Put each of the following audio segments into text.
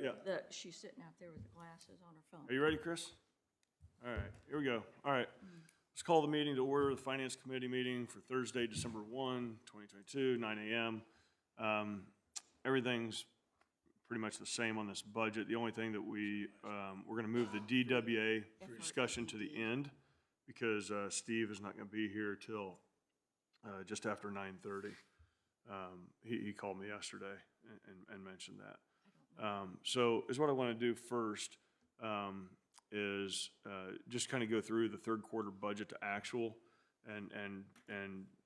Yeah. She's sitting out there with the glasses on her phone. Are you ready, Chris? All right, here we go. All right. Let's call the meeting to order, the Finance Committee meeting for Thursday, December 1, 2022, 9 a.m. Everything's pretty much the same on this budget. The only thing that we're going to move the DWA discussion to the end because Steve is not going to be here till just after 9:30. He called me yesterday and mentioned that. So is what I want to do first is just kind of go through the third quarter budget to actual and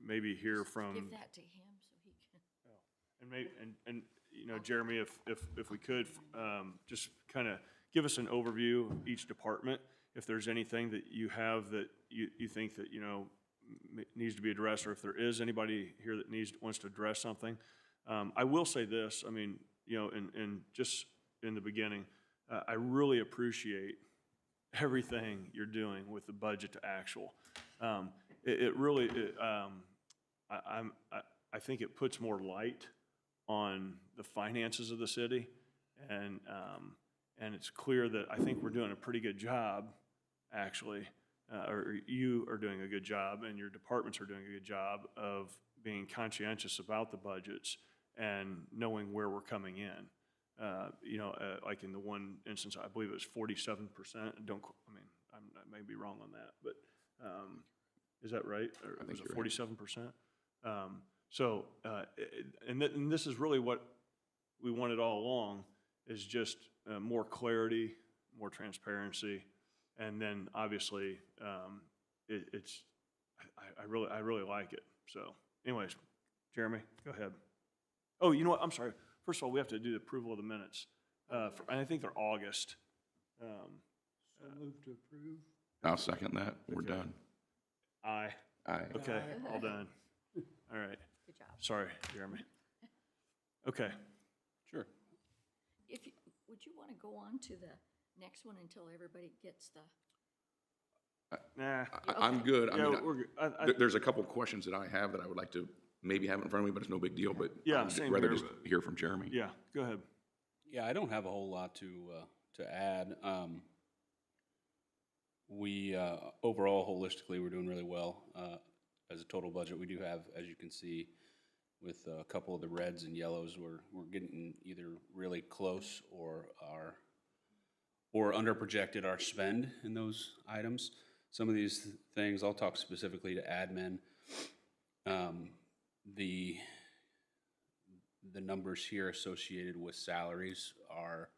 maybe hear from. Give that to him so he can. And maybe, and you know, Jeremy, if we could, just kind of give us an overview of each department. If there's anything that you have that you think that, you know, needs to be addressed, or if there is anybody here that wants to address something. I will say this, I mean, you know, and just in the beginning, I really appreciate everything you're doing with the budget to actual. It really, I think it puts more light on the finances of the city, and it's clear that I think we're doing a pretty good job, actually, or you are doing a good job, and your departments are doing a good job of being conscientious about the budgets and knowing where we're coming in. You know, like in the one instance, I believe it was 47%. I may be wrong on that, but is that right? Or was it 47%? So, and this is really what we wanted all along, is just more clarity, more transparency, and then obviously I really like it. So, anyways, Jeremy, go ahead. Oh, you know what? I'm sorry. First of all, we have to do the approval of the minutes. And I think they're August. So move to approve. I'll second that. We're done. Aye. Aye. Okay, all done. All right. Good job. Sorry, Jeremy. Okay. Sure. Would you want to go on to the next one until everybody gets the? Nah. I'm good. I Yeah, mean, we're good. there's a couple questions that I have that I would like to maybe have in front of me, but it's no big deal. But Yeah, I'd same rather here, just hear from Jeremy. Yeah, go ahead. Yeah, I don't have a whole lot to add. We overall, holistically, we're doing really well as a total budget. We do have, as you can see, with a couple of the reds and yellows, we're getting either really close or under projected our spend in those items. Some of these things, I'll talk specifically to admin. The numbers here associated with salaries are,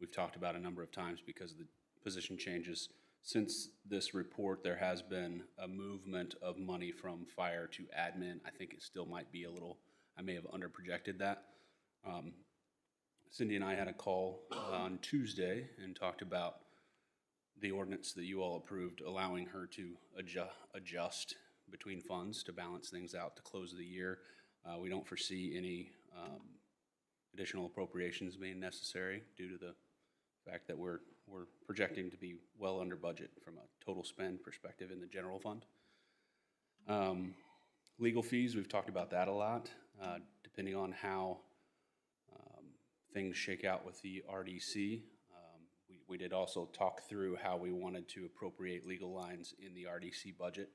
we've talked about a number of times because of the position changes. Since this report, there has been a movement of money from fire to admin. I think it still might be a little, I may have underprojected that. Cindy and I had a call on Tuesday and talked about the ordinance that you all approved, allowing her to adjust between funds to balance things out to close the year. We don't foresee any additional appropriations being necessary due to the fact that we're projecting to be well under budget from a total spend perspective in the general fund. Legal fees, we've talked about that a lot. Depending on how things shake out with the RDC, we did also talk through how we wanted to appropriate legal lines in the RDC budget.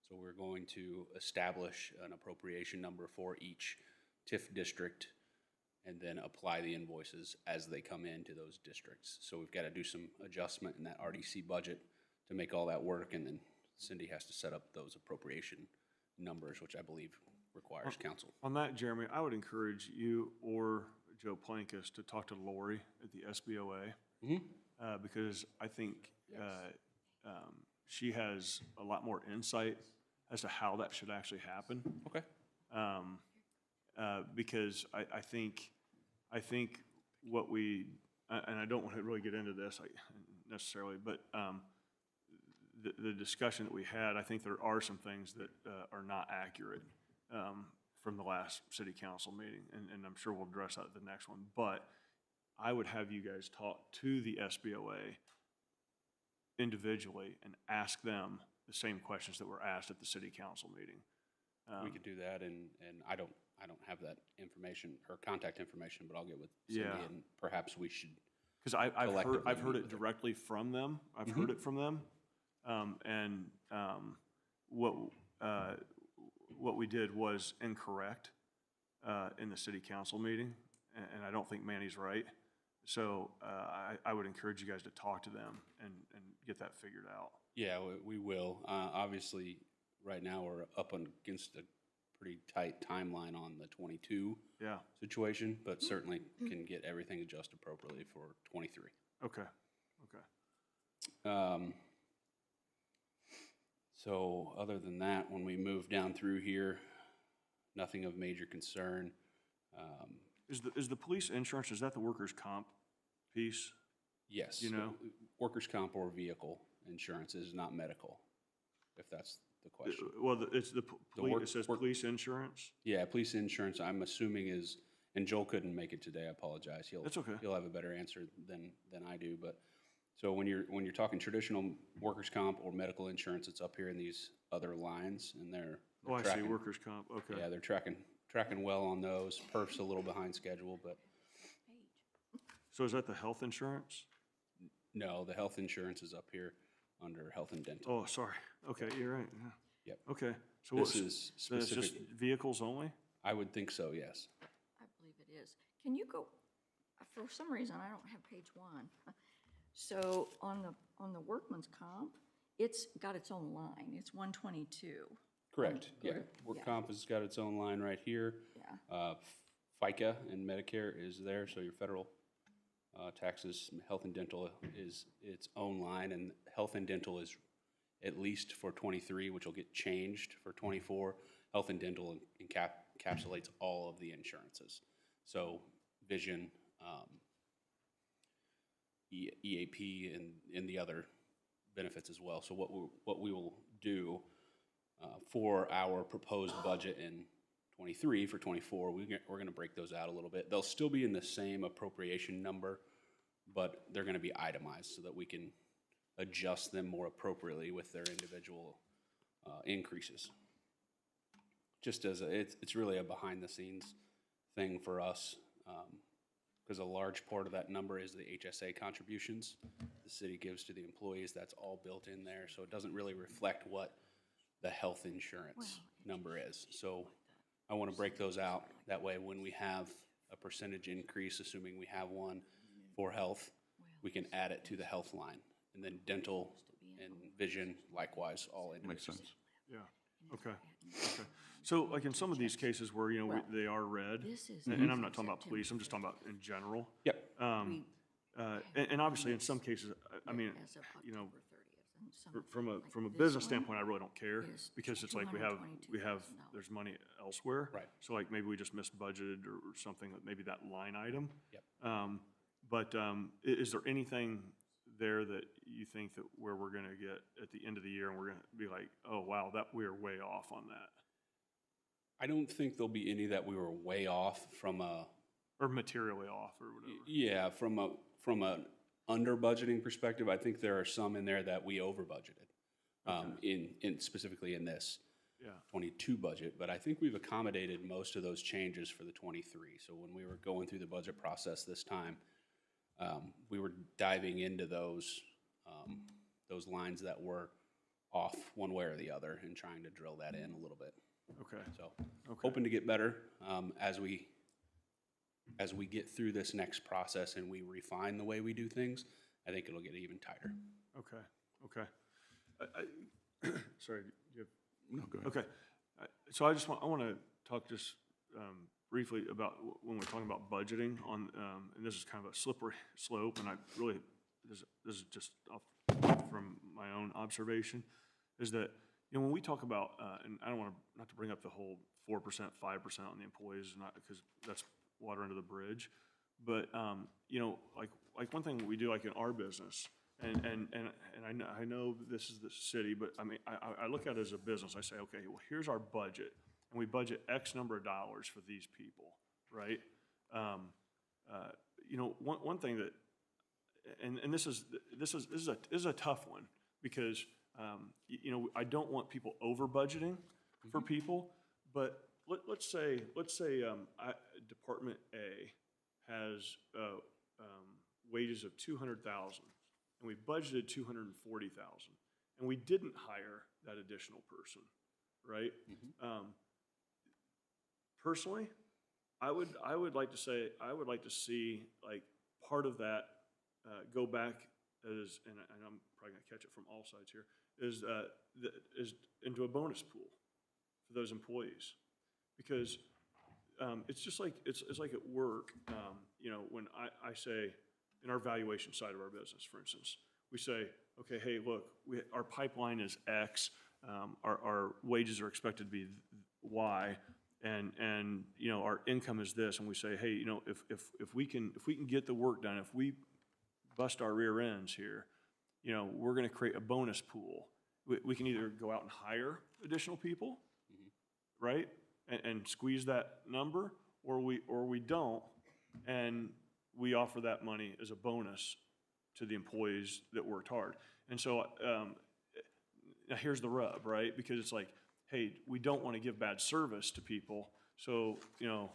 So we're going to establish an appropriation number for each TIF district and then apply the invoices as they come into those districts. So we've got to do some adjustment in that RDC budget to make all that work, and then Cindy has to set up those appropriation numbers, which I believe requires council. On that, Jeremy, I would encourage you or Joe Plankus to talk to Lori at the SBOA, because I think she has a lot more insight as to how that should actually happen. Okay. Because I think what we, and I don't want to really get into this necessarily, but the discussion that we had, I think there are some things that are not accurate from the last city council meeting, and I'm sure we'll address that at the next one. But I would have you guys talk to the SBOA individually and ask them the same questions that were asked at the city council meeting. We could do that, and I I don't have that information or contact information, but I'll get with Cindy Yeah. and perhaps we should. Because I've heard Collectively meet it with her. directly from them. I've heard it from them. What we did was incorrect in the city council meeting, and I don't think Manny's right. So I would encourage you guys to talk to them and get that figured out. Yeah, we will. Obviously, right now, we're up against a pretty tight timeline on the 22 Yeah, situation, but certainly can get everything adjusted appropriately for 23. okay, okay. So other than that, when we move down through here, nothing of major concern. Is the police insurance, is that the workers' comp piece? Yes. You know? Workers' comp or vehicle insurance is not medical, if that's the question. Well, it's the police, it says work- police insurance? Yeah, police insurance, I'm assuming is, and Joel couldn't make it today, I apologize. That's okay. He'll have a better answer than I do, but, so when you're talking traditional workers' comp or medical insurance, it's up here in these other lines, and they're Oh, I see, tracking- workers' comp, okay. Yeah, they're tracking well on those. Perf's a little behind schedule, but So is that the health insurance? no, the health insurance is up here under health and dental. Oh, sorry, okay, you're right, yeah. Yep. Okay, so This what's, is so it's just specific, vehicles only? I would think so, yes. I believe it is. Can you go, for some reason, I don't have page 1. So on the workman's comp, it's got its own line. It's 122. Correct, yeah. Good, Work yeah. comp has got its own line right here. Yeah. FICA and Medicare is there, so your federal taxes, health and dental is its own line, and health and dental is at least for 23, which will get changed for 24. Health and dental encapsulates all of the insurances. So vision, EAP, and the other benefits as well. So what we will do for our proposed budget in 23 for 24, we're going to break those out a little bit. They'll still be in the same appropriation number, but they're going to be itemized so that we can adjust them more appropriately with their individual increases. Just as it's really a behind the scenes thing for us, because a large part of that number is the HSA contributions the city gives to the employees. That's all built in there, so it doesn't really reflect what the health insurance number is. So I want to break those out. That way, when we have a percentage increase, assuming we have one for health, we can add it to the health line. And then dental and vision, likewise, all in. Makes sense. Yeah, okay, okay. So like in some of these cases where, they are red, This is and I'm not talking about police, I'm just talking about in general. Yep. And obviously in some cases, I mean, As of you know, October 30th. And some, from a like business this one standpoint, I really don't care, is because it's like we have, there's money elsewhere. Right. So like maybe we just misbudgeted or something, maybe that line item. Yep. But is there anything there that you think that where we're gonna get at the end of the year and we're gonna be like, oh, wow, that we are way off on that? I don't think there'll be any that we were way off from a, Or materially off or whatever? yeah, from a under budgeting perspective. I think there are some in there that we over budgeted, in specifically in this Yeah, 22 budget, but I think we've accommodated most of those changes for the 23. So when we were going through the budget process this time, we were diving into those lines that were off one way or the other and trying to drill that in a little bit. okay, So okay. hoping to get better as we get through this next process and we refine the way we do things. I think it'll get even tighter. Okay, okay. Sorry, do you have? No, go ahead. Okay, so I want to talk just briefly about when we're talking about budgeting on, and this is kind of a slippery slope, and I really, this is just off from my own observation, is that, when we talk about, and I don't want to, not to bring up the whole 4%, 5% on the employees, not because that's water under the bridge, but, like one thing we do, like in our business, and I know this is the city, but I mean, I look at it as a business. I say, okay, well, here's our budget, and we budget X number of dollars for these people, right? One thing that, and this is a tough one, because I don't want people over budgeting for people, but let's say, Department A has, wages of 200,000, and we budgeted 240,000, and we didn't hire that additional person, right? Personally, I would like to see, like, part of that, go back as, and I'm probably gonna catch it from all sides here, is into a bonus pool for those employees. Because, it's just like, it's like at work, you know, when I say, in our valuation side of our business, for instance, we say, okay, hey, look, our pipeline is X, our wages are expected to be Y, and you know, our income is this, and we say, hey, you know, if we can get the work done, if we bust our rear ends here, you know, we're gonna create a bonus pool. We can either go out and hire additional people, right, and squeeze that number, or we don't, and we offer that money as a bonus to the employees that worked hard. And so, now here's the rub, right? Because it's like, hey, we don't want to give bad service to people, so, you know,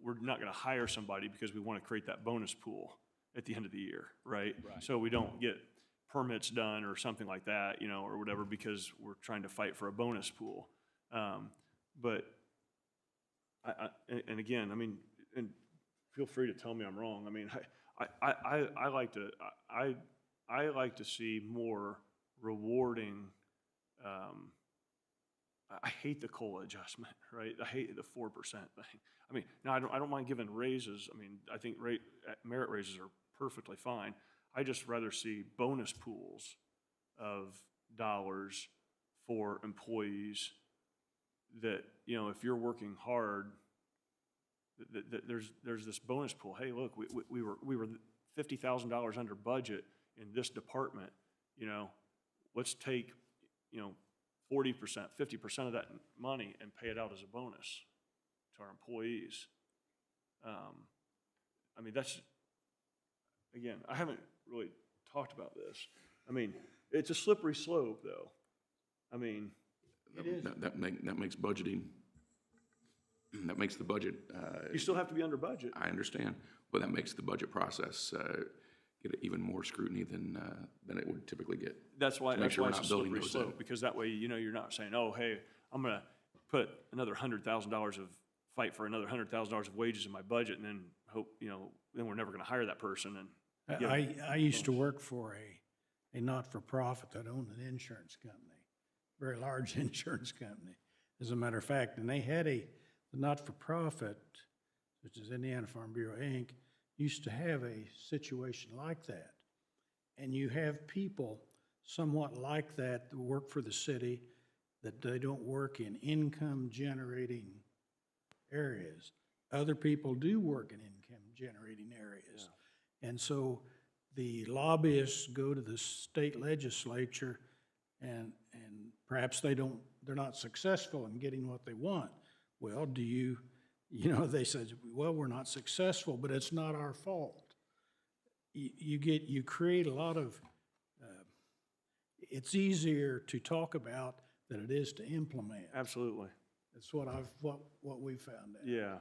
we're not gonna hire somebody because we want to create that bonus pool at the end of the year, right? So we don't get permits done or something like that, you know, or whatever, because we're trying to fight for a bonus pool. But and again, I mean, and feel free to tell me I'm wrong. I mean, I like to see more rewarding. I hate the COLA adjustment, right? I hate the 4% thing. I mean, now I don't mind giving raises. I mean, I think merit raises are perfectly fine. I just rather see bonus pools of dollars for employees that, you know, if you're working hard, there's this bonus pool. Hey, look, we were $50,000 under budget in this department. You know, let's take, you know, 40%, 50% of that money and pay it out as a bonus to our employees. I mean, that's, again, I haven't really talked about this. I mean, it's a slippery slope, though. I mean, it is. That makes budgeting, that makes the budget. You still have to be under budget. I understand, but that makes the budget process get even more scrutiny than it would typically get. That's why it's a slippery slope, in. because that way, you know, you're not saying, oh, hey, I'm gonna put another $100,000 fight for another $100,000 of wages in my budget, and then hope, you know, then we're never gonna hire that person. And I used to work for a not-for-profit that owned an insurance company, very large insurance company, as a matter of fact, and they had the not-for-profit, which is Indiana Farm Bureau, Inc., used to have a situation like that. And you have people somewhat like that that work for the city, that they don't work in income-generating areas. Other people do work in income-generating areas. Yeah. And so the lobbyists go to the state legislature, and perhaps they're not successful in getting what they want. Well, you know, they said, well, we're not successful, but it's not our fault. You create a lot of, it's easier to talk about than it is to implement. absolutely. That's what we found out. Yeah.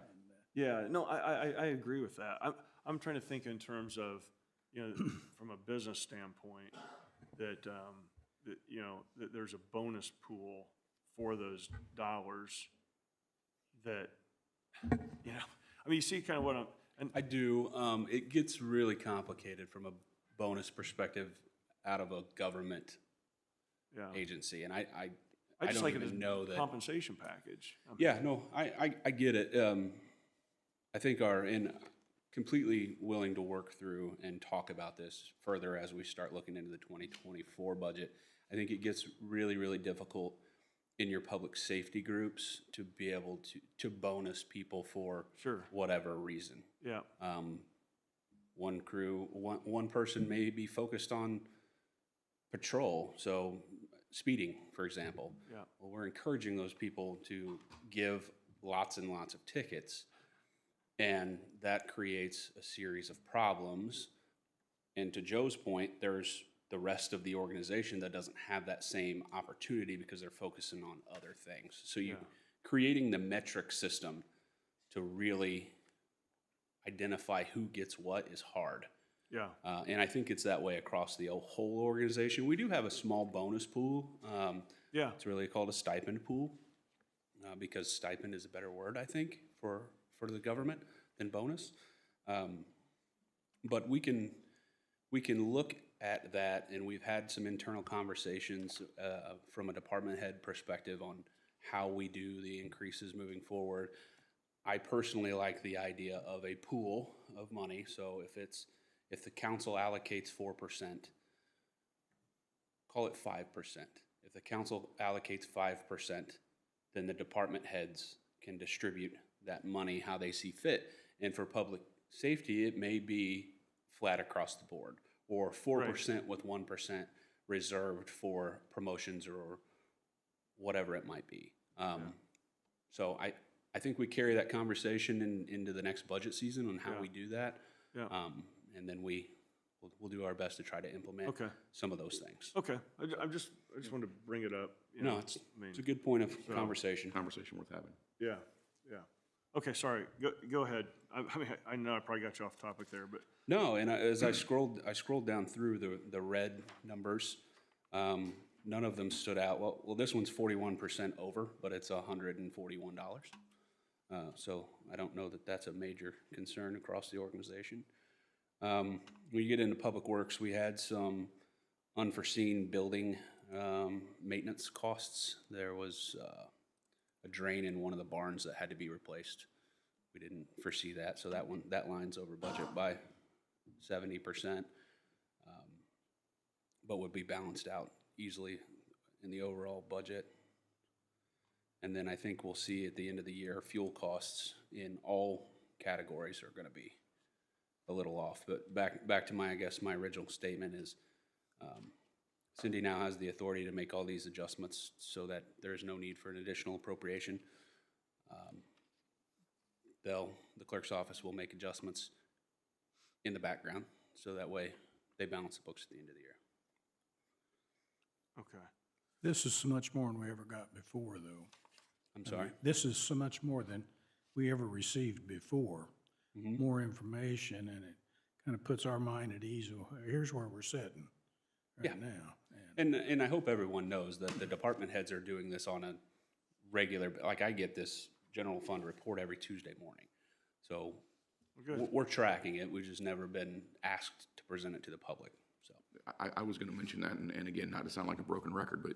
Yeah, no, I agree with that. I'm trying to think in terms of, you know, from a business standpoint, that, you know, that there's a bonus pool for those dollars that, you know, I mean, you see kind of what I do. It gets really complicated from a bonus perspective out of a government agency, and I just don't like it even as know that compensation package. I mean, yeah, no, I get it. I think completely willing to work through and talk about this further as we start looking into the 2024 budget. I think it gets really, really difficult in your public safety groups to be able to bonus people for whatever reason. Yeah. One person may be focused on patrol, so speeding, for example. Yeah. Well, we're encouraging those people to give lots and lots of tickets, and that creates a series of problems. And to Joe's point, there's the rest of the organization that doesn't have that same opportunity because they're focusing on other things. So creating the metric system to really identify who gets what is hard. Yeah, And I think it's that way across the whole organization. We do have a small bonus pool. yeah, It's really called a stipend pool, because stipend is a better word, I think, for the government than bonus. But we can look at that, and we've had some internal conversations from a department head perspective on how we do the increases moving forward. I personally like the idea of a pool of money. So if the council allocates 4%, call it 5%. If the council allocates 5%, then the department heads can distribute that money how they see fit. And for public safety, it may be flat across the board, or 4% with 1% reserved for promotions or whatever it might be. So I think we carry that conversation into the next budget season on how we do that. yeah. And then we'll do our best to try to implement some of those things. Okay, I just wanted to bring it up. You No, know, it's I mean, a good point of conversation. Conversation worth having. yeah, yeah. Okay, sorry, go ahead. I mean, I know I probably got you off topic there, but, No, and as I scrolled down through the red numbers, none of them stood out. Well, this one's 41% over, but it's $141. So I don't know that that's a major concern across the organization. When you get into public works, we had some unforeseen building maintenance costs. There was a drain in one of the barns that had to be replaced. We didn't foresee that, so that line's over budget by 70%, but would be balanced out easily in the overall budget. And then I think we'll see at the end of the year, fuel costs in all categories are going to be a little off. But back to my original statement is, Cindy now has the authority to make all these adjustments so that there's no need for an additional appropriation. The clerk's office will make adjustments in the background, so that way they balance the books at the end of the year. okay. This is so much more than we ever got before, though. I'm sorry? This is so much more than we ever received before. More information, and it kind of puts our mind at ease. Well, here's where we're sitting right now. And I hope everyone knows that the department heads are doing this on a regular, like I get this general fund report every Tuesday morning. So we're tracking it. We've just never been asked to present it to the public, so. I was going to mention that, and again, not to sound like a broken record, but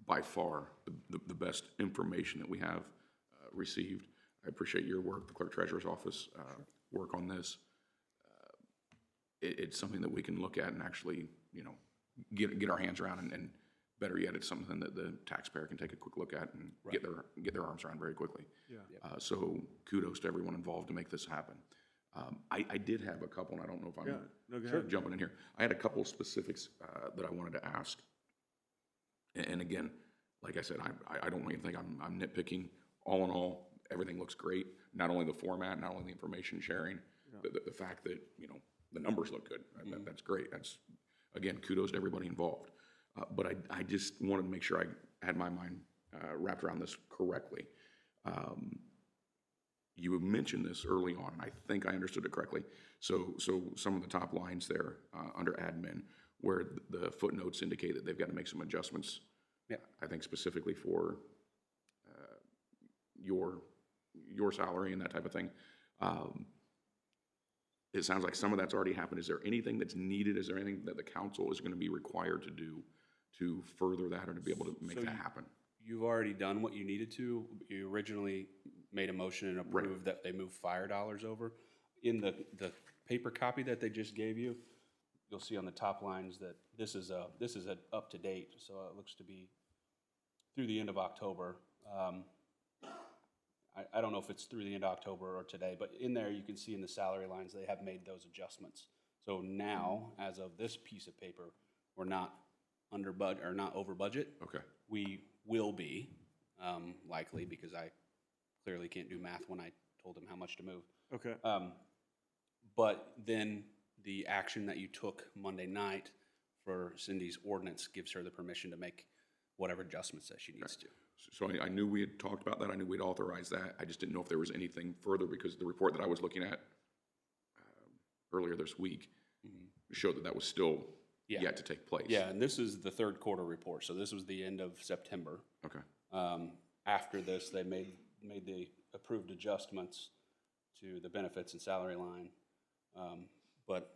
by far the best information that we have received. I appreciate your work, the clerk treasurer's office work on this. It's something that we can look at and actually, you know, get our hands around, and better yet, it's something that the taxpayer can take a quick look at and get their arms around very quickly. Yeah. So kudos to everyone involved to make this happen. I did have a couple, and I don't know if I'm jumping in here. I had a couple of specifics that I wanted to ask. And again, like I said, I don't want you to think I'm nitpicking. All in all, everything looks great. Not only the format, not only the information sharing, the fact that, you know, the numbers look good. That's great. That's, again, kudos to everybody involved. But I just wanted to make sure I had my mind wrapped around this correctly. You had mentioned this early on, and I think I understood it correctly. So some of the top lines there under admin, where the footnotes indicate that they've got to make some adjustments. Yeah. I think specifically for your salary and that type of thing. It sounds like some of that's already happened. Is there anything that's needed? Is there anything that the council is going to be required to do to further that or to be able to make that happen? You've already done what you needed to. You originally made a motion and approved that they move fire dollars over. In the paper copy that they just gave you, you'll see on the top lines that this is up to date. So it looks to be through the end of October. I don't know if it's through the end of October or today, but in there you can see in the salary lines they have made those adjustments. So now, as of this piece of paper, we're not under budget or not over budget. Okay. We will be likely, because I clearly can't do math when I told them how much to move. Okay. But then the action that you took Monday night for Cindy's ordinance gives her the permission to make whatever adjustments that she needs to. So I knew we had talked about that, I knew we'd authorized that, I just didn't know if there was anything further, because the report that I was looking at earlier this week showed that that was still Yeah. yet to take place. Yeah, and this is the third quarter report, so this was the end of September. Okay, After this, they made the approved adjustments to the benefits and salary line, but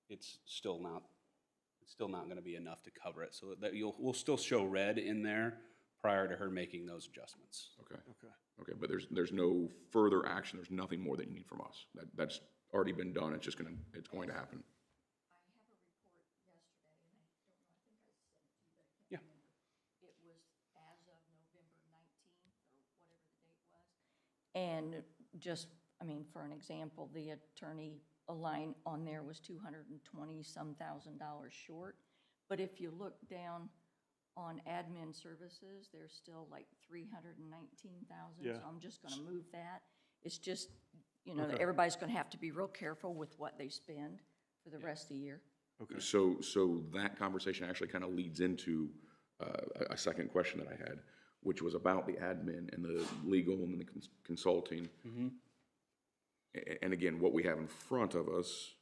it's still not gonna be enough to cover it, so that we'll still show red in there prior to her making those adjustments. okay, but there's no further action, there's nothing more that you need from us, that's already been done, it's going to happen. I have a report yesterday, and I don't know, I think I sent it to you, but I Yeah. can't remember. It was as of November 19th, or whatever the date was. And just, I mean, for an example, the attorney, a line on there was $220-some thousand short. But if you look down on admin services, there's still like 319,000. Yeah. So I'm just gonna move that. It's just, you know, Okay. everybody's gonna have to be real careful with what they spend for the rest of the year. Okay. So that conversation actually kind of leads into a second question that I had, which was about the admin and the legal and the consulting. And again, what we have in front of us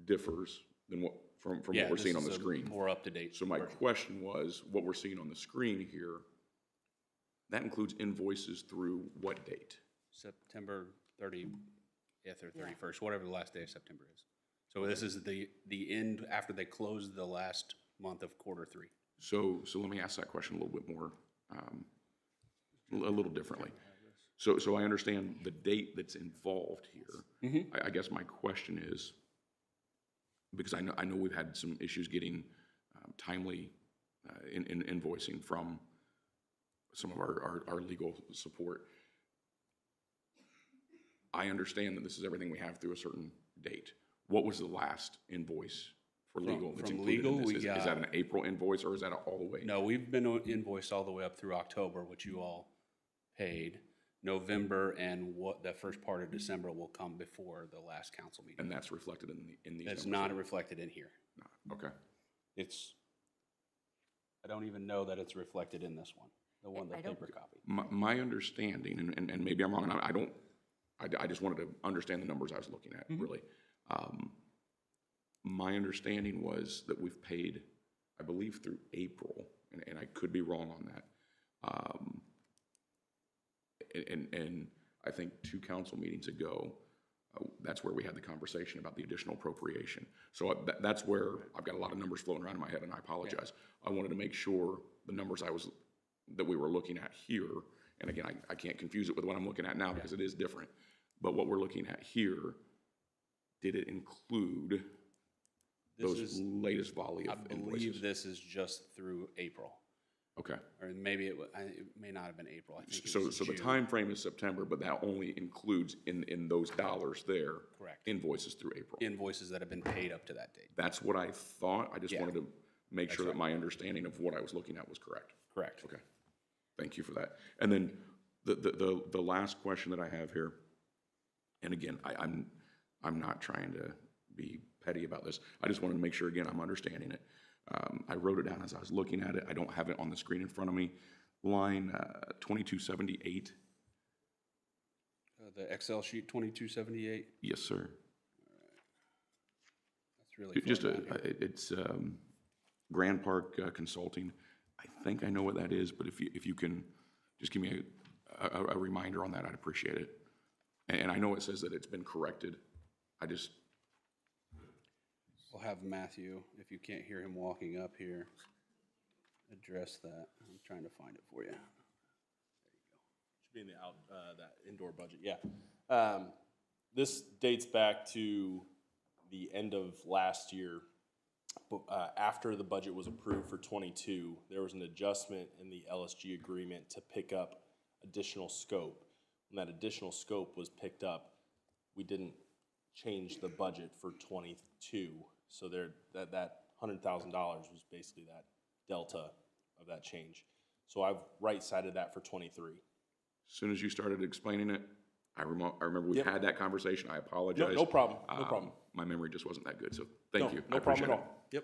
differs than from what we're seeing on the screen. More up-to-date. So my question was, what we're seeing on the screen here, that includes invoices through what date? September 30th or 31st, whatever the last day of September is. So this is the end after they close the last month of quarter 3. So let me ask that question a little bit more, a little differently. So I understand the date that's involved here. I guess my question is, because I know we've had some issues getting timely in invoicing from some of our legal support. I understand that this is everything we have through a certain date. What was the last invoice for legal that's from included in legal, this? Is that an April invoice, or is that all the way? No, we've been invoiced all the way up through October, which you all paid. November and what the first part of December will come before the last council meeting. And that's reflected in these That's numbers? not reflected in here. Okay. I don't even know that it's reflected in this one, the I don't- paper copy. My understanding, and maybe I'm wrong, and I just wanted to understand the numbers I was looking at, really. My understanding was that we've paid, I believe, through April, and I could be wrong on that. And I think 2 council meetings ago, that's where we had the conversation about the additional appropriation. So that's where I've got a lot of numbers floating around in my head, and I apologize. I wanted to make sure the numbers that we were looking at here, and again, I can't confuse it with what I'm looking at now because it is different, but what we're looking at here, did it include those latest volley of I invoices? believe this is just through April, Okay. or maybe it may not have been April. I think it So was the June. time frame is September, but that only includes in those dollars there. Correct. Invoices through April. Invoices that have been paid up to that date. That's what I thought. I just Yeah. wanted to make sure That's that my understanding of what I was looking at was correct. Correct. Okay. Thank you for that. And then the last question that I have here, and again, I'm not trying to be petty about this. I just wanted to make sure, again, I'm understanding it. I wrote it down as I was looking at it. I don't have it on the screen in front of me. Line 2278. The Excel sheet 2278. Yes, sir. That's really Just far down here. it's Grand Park Consulting. I think I know what that is, but if you can just give me a reminder on that, I'd appreciate it. And I know it says that it's been corrected. We'll have Matthew, if you can't hear him walking up here, address that. I'm trying to find it for you. There you go. Should be in that indoor budget, yeah. This dates back to the end of last year. After the budget was approved for '22, there was an adjustment in the LSG agreement to pick up additional scope. When that additional scope was picked up, we didn't change the budget for '22. So that $100,000 was basically that delta of that change. So I've right-sided that for '23. As soon as you started explaining it, I remember we had that conversation. I apologize. No problem, no problem. My memory just wasn't that good, so thank you. I No problem appreciate at it. all.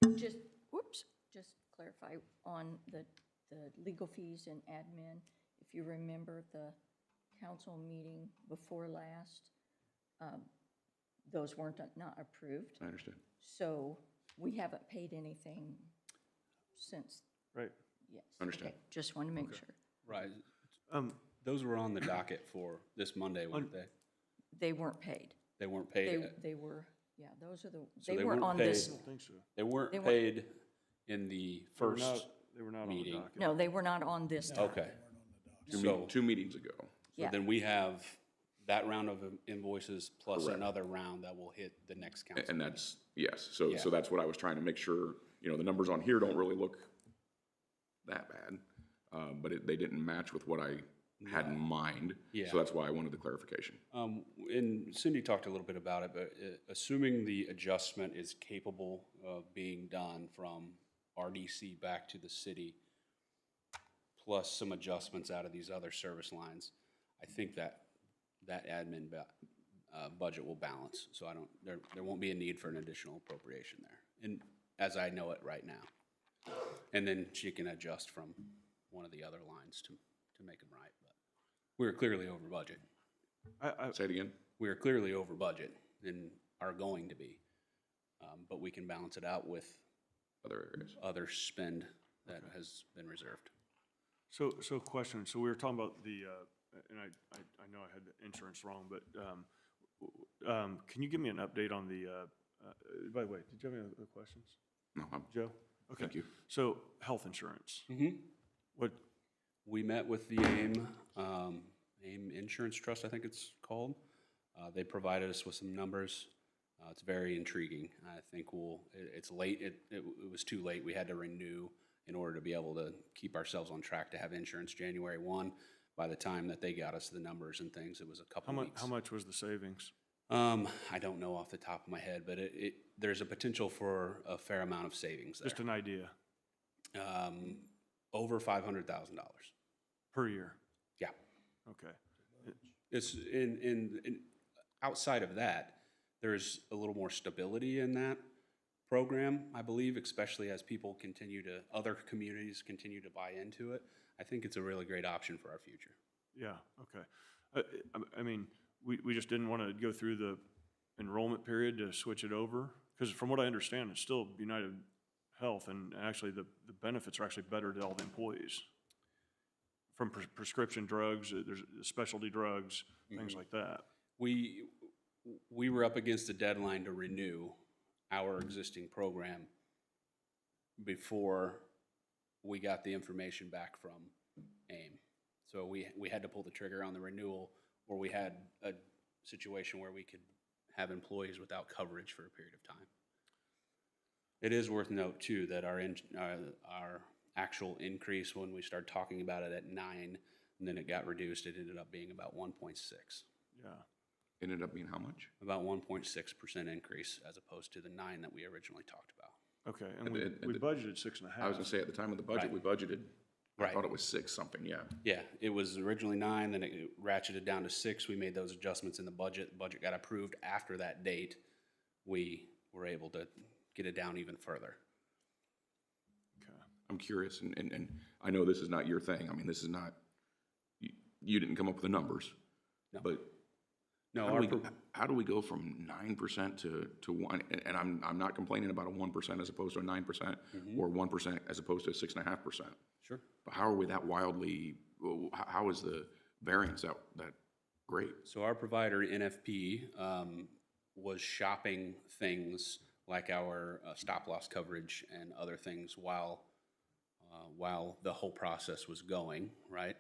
Yep. Just, whoops, just clarify on the legal fees and admin. If you remember the council meeting before last, those weren't not approved. I understand. So we haven't paid anything since, Right. yes. Understand. Okay, just want to make sure. Right. Um, Those were on the docket for this Monday, weren't they? They weren't paid. They weren't paid. They were, yeah, those are the, So they they weren't weren't on paid. this. I don't think so. They weren't They weren't- paid in the They were first, not- They were not on the meeting. docket. No, they were not on this. okay. Two, So, two meetings ago. so Yeah. then we have that round of invoices plus Correct. another round that will hit the next council. And meeting. that's, yes, so Yeah. that's what I was trying to make sure, the numbers on here don't really look that bad. But they didn't match with what I had in mind. Yeah. So that's why I wanted the clarification. And Cindy talked a little bit about it, but assuming the adjustment is capable of being done from RDC back to the city, plus some adjustments out of these other service lines, I think that admin budget will balance. So there won't be a need for an additional appropriation there, and as I know it right now. And then she can adjust from one of the other lines to make them right. But we're clearly over budget. Say it again? We are clearly over budget and are going to be. But we can balance it out with Other areas. other spend that has been reserved. So question, so we were talking about the, and I know I had the insurance wrong, but can you give me an update on the, by the way, did you have any other questions? No, Joe? Okay. thank you. So, health insurance. Mm-hmm. What, We met with the AIM Insurance Trust, I think it's called. They provided us with some numbers. It's very intriguing. I think it's late, it was too late. We had to renew in order to be able to keep ourselves on track to have insurance January 1. By the time that they got us the numbers and things, it was a couple weeks. how much was the savings? I don't know off the top of my head, but there's a potential for a fair amount of savings there. Just an idea, Over $500,000. per year? Yeah. Okay. It's outside of that, there's a little more stability in that program, I believe, especially as other communities continue to buy into it. I think it's a really great option for our future. Yeah, okay. I mean, we just didn't want to go through the enrollment period to switch it over? Because from what I understand, it's still United Health, and actually the benefits are actually better to all the employees. From prescription drugs, there's specialty drugs, things like that. We were up against the deadline to renew our existing program before we got the information back from AIM. So we had to pull the trigger on the renewal, or we had a situation where we could have employees without coverage for a period of time. It is worth note too that our actual increase, when we started talking about it at 9, and then it got reduced, it ended up being about 1.6. Yeah. Ended up being how much? About 1.6% increase as opposed to the 9 that we originally talked about. Okay, and And we budgeted 6.5. I was gonna say, at the time of the budget, Right. we budgeted, I Right. thought it was 6 something, yeah. Yeah, it was originally 9, then it ratcheted down to 6. We made those adjustments in the budget. The budget got approved after that date. We were able to get it down even further. Okay. I'm curious, and I know this is not your thing. I mean, this is not, you didn't come up with the numbers. No. But No, how do we go from 9% to 1? And I'm not complaining about a 1% as opposed to a 9%, or 1% as opposed to a 6.5%. sure. But how are we that wildly, how is the variance that great? So our provider, NFP, was shopping things like our stop-loss coverage and other things while the whole process was going, right?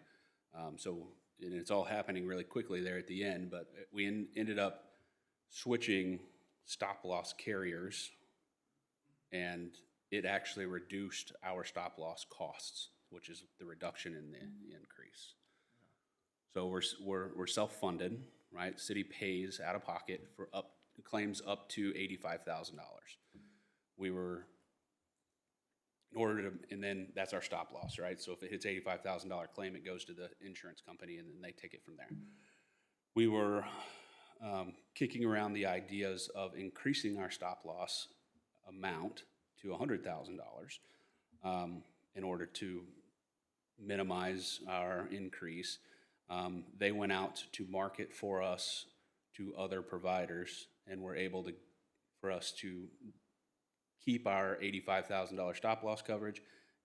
And it's all happening really quickly there at the end, but we ended up switching stop-loss carriers, and it actually reduced our stop-loss costs, which is the reduction in the increase. So we're self-funded, right? City pays out of pocket for claims up to $85,000. And then that's our stop loss, right? So if it hits $85,000 claim, it goes to the insurance company and then they take it from there. We were kicking around the ideas of increasing our stop loss amount to $100,000. in order to minimize our increase. They went out to market for us to other providers and were able for us to keep our $85,000 stop loss coverage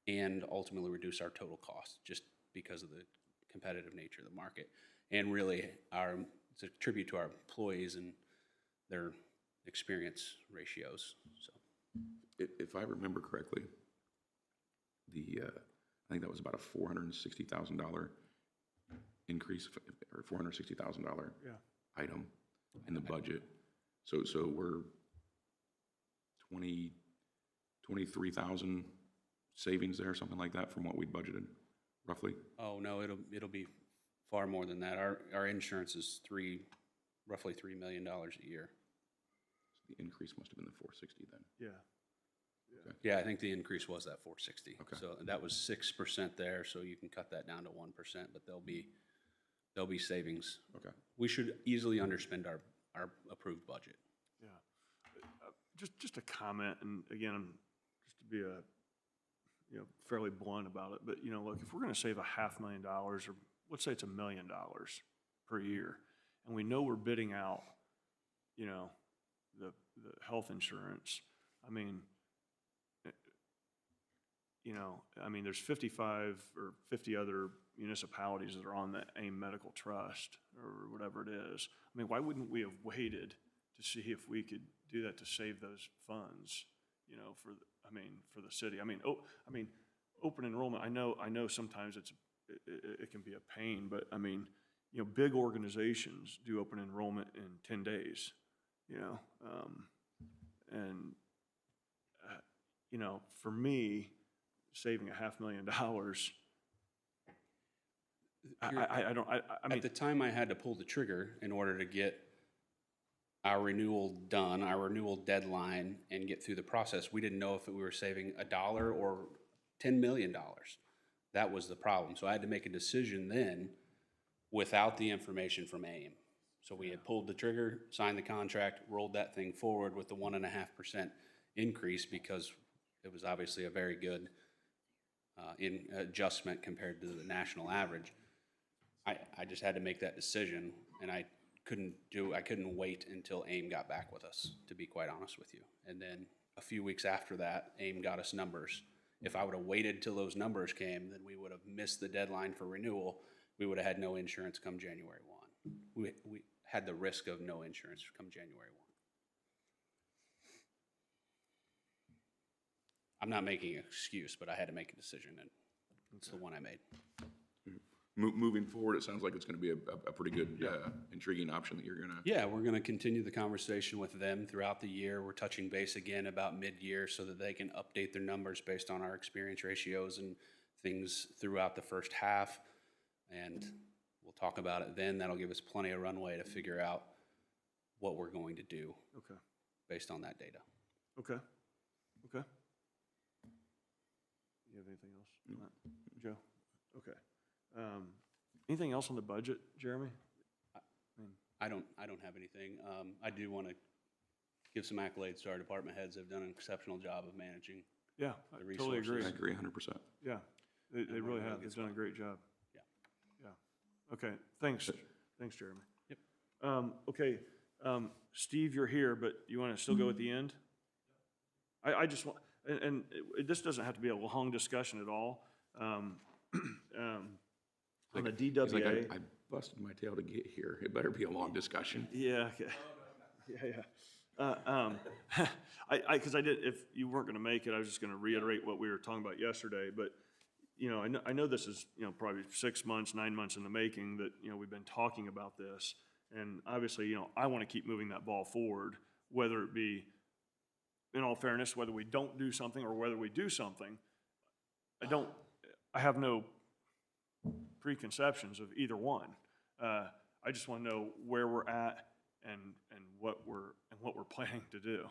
and ultimately reduce our total cost just because of the competitive nature of the market. And really, it's a tribute to our employees and their experience ratios. So, If I remember correctly, I think that was about a $460,000 increase, or $460,000 item in the budget. So we're 23,000 savings there, something like that, from what we budgeted, roughly. oh no, it'll be far more than that. Our insurance is roughly $3 million a year. So the increase must have been the 460 then. Yeah. Yeah, I think the increase was that 460. Okay. So that was 6% there, so you can cut that down to 1%, but there'll be savings. Okay. We should easily underspend our approved budget. Yeah. Just a comment, and again, just to be fairly blunt about it, but look, if we're going to save $500,000, or let's say it's $1 million per year, and we know we're bidding out, the health insurance, there's 55 or 50 other municipalities that are on the AIM Medical Trust or whatever it is. Why wouldn't we have waited to see if we could do that to save those funds, for the city? Open enrollment, I know sometimes it can be a pain, but big organizations do open enrollment in 10 days, for me, saving $500,000, At the time I had to pull the trigger in order to get our renewal done, our renewal deadline, and get through the process, we didn't know if we were saving $1 or $10 million. That was the problem. So I had to make a decision then without the information from AIM. So we had pulled the trigger, signed the contract, rolled that thing forward with the 1.5% increase because it was obviously a very good adjustment compared to the national average. I just had to make that decision, and I couldn't wait until AIM got back with us, to be quite honest with you. And then a few weeks after that, AIM got us numbers. If I would have waited till those numbers came, then we would have missed the deadline for renewal. We would have had no insurance come January 1. We had the risk of no insurance come January 1. I'm not making an excuse, but I had to make a decision, and it's the one I made. Moving forward, it sounds like it's going to be a pretty good, intriguing option that you're going to. Yeah, we're going to continue the conversation with them throughout the year. We're touching base again about mid-year so that they can update their numbers based on our experience ratios and things throughout the first half. And we'll talk about it then. That'll give us plenty of runway to figure out what we're going to do based on that data. Okay. You have anything else on that, Joe? Okay. Anything else on the budget, Jeremy? I don't have anything. I do want to give some accolades to our department heads. They've done an exceptional job of managing the resources. Totally agree. I agree 100%. Yeah, they really have. They've done a great job. Yeah. Okay, thanks, Jeremy. Yep. Okay, Steve, you're here, but you want to still go at the end? I just want, and this doesn't have to be a long discussion at all. On the DWA. He's like, I busted my tail to get here. It better be a long discussion. Yeah, okay. Because I did, if you weren't going to make it, I was just going to reiterate what we were talking about yesterday. But, I know this is, probably 6 months, 9 months in the making that, we've been talking about this. And obviously, I want to keep moving that ball forward, whether it be, in all fairness, whether we don't do something or whether we do something. I have no preconceptions of either one. I just want to know where we're at and what we're planning to do.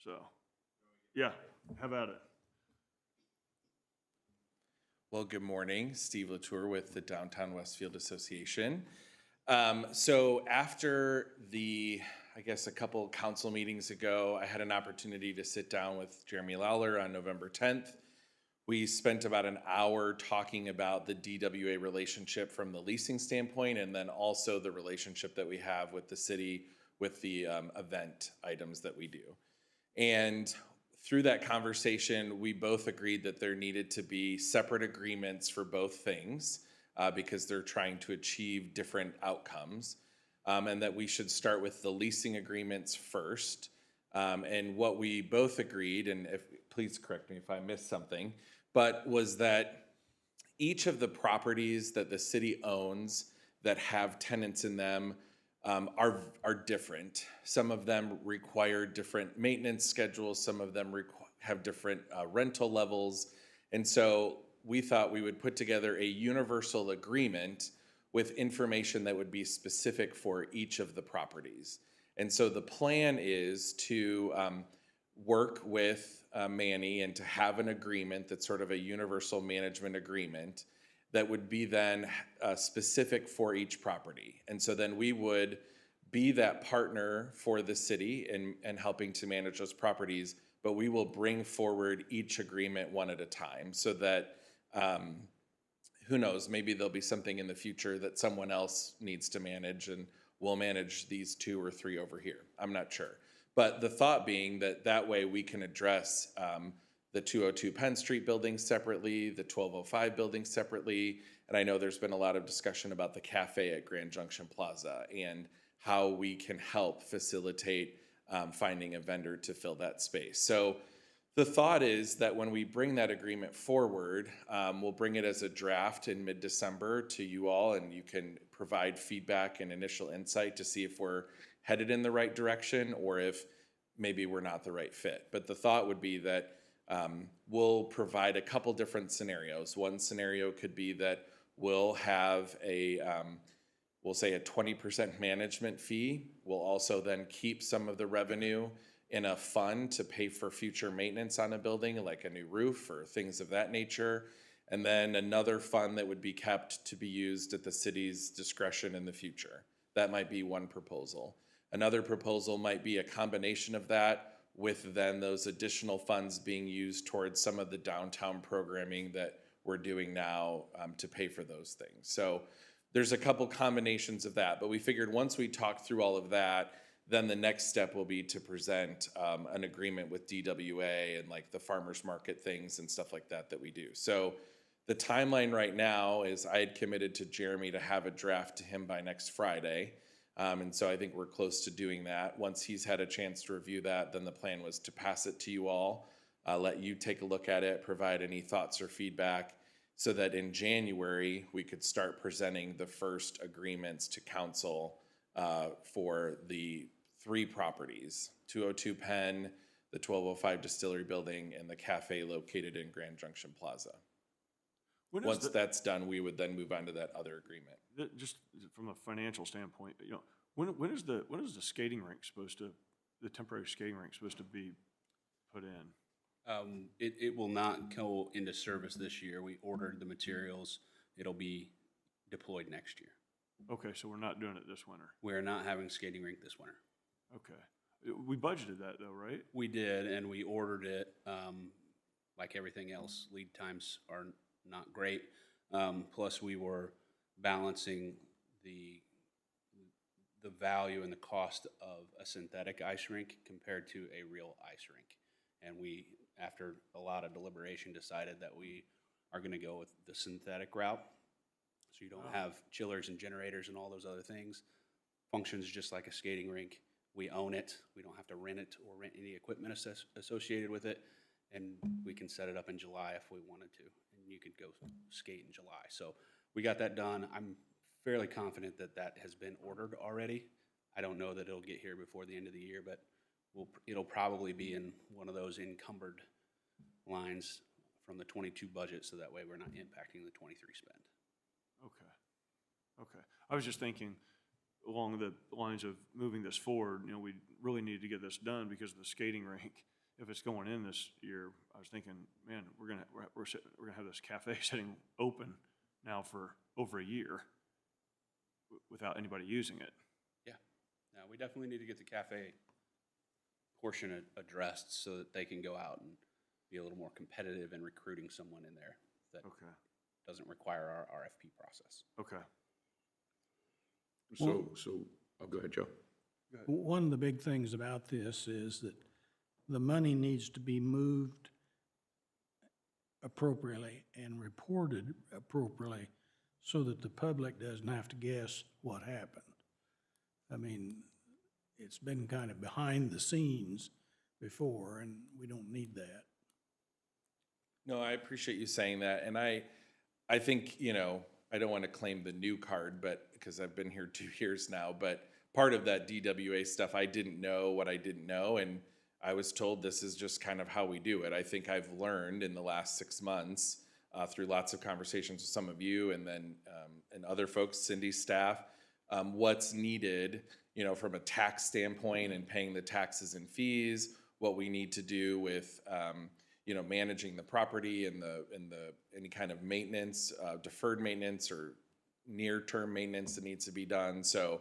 So, yeah, how about it? Well, good morning. Steve Latour with the Downtown Westfield Association. So after a couple council meetings ago, I had an opportunity to sit down with Jeremy Lawler on November 10th. We spent about an hour talking about the DWA relationship from the leasing standpoint, and then also the relationship that we have with the city with the event items that we do. And through that conversation, we both agreed that there needed to be separate agreements for both things because they're trying to achieve different outcomes, and that we should start with the leasing agreements first. And what we both agreed, and please correct me if I missed something, but was that each of the properties that the city owns that have tenants in them are different. Some of them require different maintenance schedules. Some of them have different rental levels. And so we thought we would put together a universal agreement with information that would be specific for each of the properties. And so the plan is to work with Manny and to have an agreement that's sort of a universal management agreement that would be then specific for each property. And so then we would be that partner for the city and helping to manage those properties, but we will bring forward each agreement one at a time so that, who knows, maybe there'll be something in the future that someone else needs to manage and we'll manage these 2 or 3 over here. I'm not sure. But the thought being that that way we can address the 202 Penn Street building separately, the 1205 building separately, and I know there's been a lot of discussion about the cafe at Grand Junction Plaza and how we can help facilitate finding a vendor to fill that space. So the thought is that when we bring that agreement forward, we'll bring it as a draft in mid-December to you all, and you can provide feedback and initial insight to see if we're headed in the right direction or if maybe we're not the right fit. But the thought would be that we'll provide a couple different scenarios. One scenario could be that we'll have we'll say a 20% management fee. We'll also then keep some of the revenue in a fund to pay for future maintenance on a building, like a new roof or things of that nature. And then another fund that would be kept to be used at the city's discretion in the future. That might be one proposal. Another proposal might be a combination of that with then those additional funds being used towards some of the downtown programming that we're doing now to pay for those things. So there's a couple combinations of that, but we figured once we talk through all of that, then the next step will be to present an agreement with DWA and like the farmers market things and stuff like that that we do. So the timeline right now is I had committed to Jeremy to have a draft to him by next Friday. And so I think we're close to doing that. Once he's had a chance to review that, then the plan was to pass it to you all, let you take a look at it, provide any thoughts or feedback, so that in January we could start presenting the first agreements to council for the 3 properties, 202 Penn, the 1205 Distillery Building, and the cafe located in Grand Junction Plaza. Once that's done, we would then move on to that other agreement. Just from a financial standpoint, you know, when is the skating rink supposed to, the temporary skating rink supposed to be put in? It will not go into service this year. We ordered the materials. It'll be deployed next year. Okay, so we're not doing it this winter. We're not having skating rink this winter. Okay. We budgeted that though, right? We did, and we ordered it. Like everything else, lead times are not great. Plus, we were balancing the value and the cost of a synthetic ice rink compared to a real ice rink. And we, after a lot of deliberation, decided that we are going to go with the synthetic route. So you don't have chillers and generators and all those other things. Functions just like a skating rink. We own it. We don't have to rent it or rent any equipment associated with it. And we can set it up in July if we wanted to. And you could go skate in July. So we got that done. I'm fairly confident that that has been ordered already. I don't know that it'll get here before the end of the year, but it'll probably be in one of those encumbered lines from the 22 budget, so that way we're not impacting the 23 spend. Okay. I was just thinking along the lines of moving this forward, you know, we really need to get this done because of the skating rink. If it's going in this year, I was thinking, man, we're gonna have this cafe sitting open now for over a year without anybody using it. Yeah. Now we definitely need to get the cafe portion addressed so that they can go out and be a little more competitive in recruiting someone in there that Okay, doesn't require our RFP process. okay. Oh, go ahead, Joe. One of the big things about this is that the money needs to be moved appropriately and reported appropriately so that the public doesn't have to guess what happened. I mean, it's been kind of behind the scenes before, and we don't need that. No, I appreciate you saying that, and I think, you know, I don't want to claim the new card, but, because I've been here 2 years now, but part of that DWA stuff, I didn't know what I didn't know, and I was told this is just kind of how we do it. I think I've learned in the last 6 months, through lots of conversations with some of you and then, and other folks, Cindy's staff, what's needed, you know, from a tax standpoint and paying the taxes and fees, what we need to do with, you know, managing the property and any kind of maintenance, deferred maintenance or near-term maintenance that needs to be done. So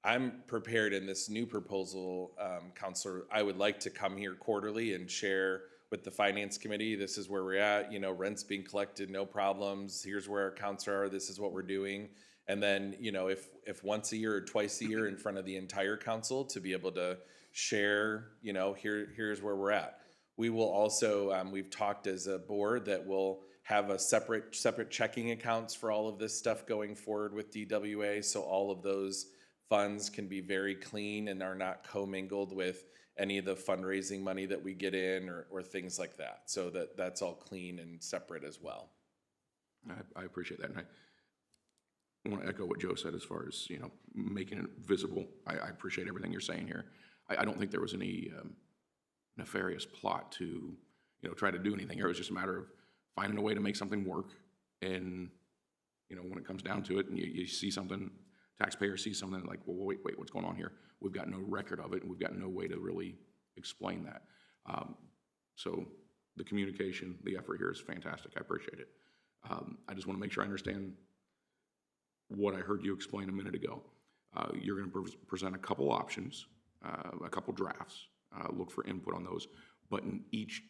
I'm prepared in this new proposal, Counselor, I would like to come here quarterly and share with the Finance Committee, this is where we're at, you know, rent's being collected, no problems, here's where our accounts are, this is what we're doing. And then, you know, if once a year or twice a year in front of the entire council to be able to share, you know, here's where we're at. We will also, we've talked as a board that we'll have a separate checking accounts for all of this stuff going forward with DWA. So all of those funds can be very clean and are not commingled with any of the fundraising money that we get in or things like that. So that's all clean and separate as well. I appreciate that. And I want to echo what Joe said as far as, you know, making it visible. I appreciate everything you're saying here. I don't think there was any nefarious plot to, you know, try to do anything here. It was just a matter of finding a way to make something work. And, you know, when it comes down to it and you see something, taxpayer sees something like, well, wait, what's going on here? We've got no record of it, and we've got no way to really explain that. So the communication, the effort here is fantastic. I appreciate it. I just want to make sure I understand what I heard you explain a minute ago. You're going to present a couple options, a couple drafts, look for input on those. But in each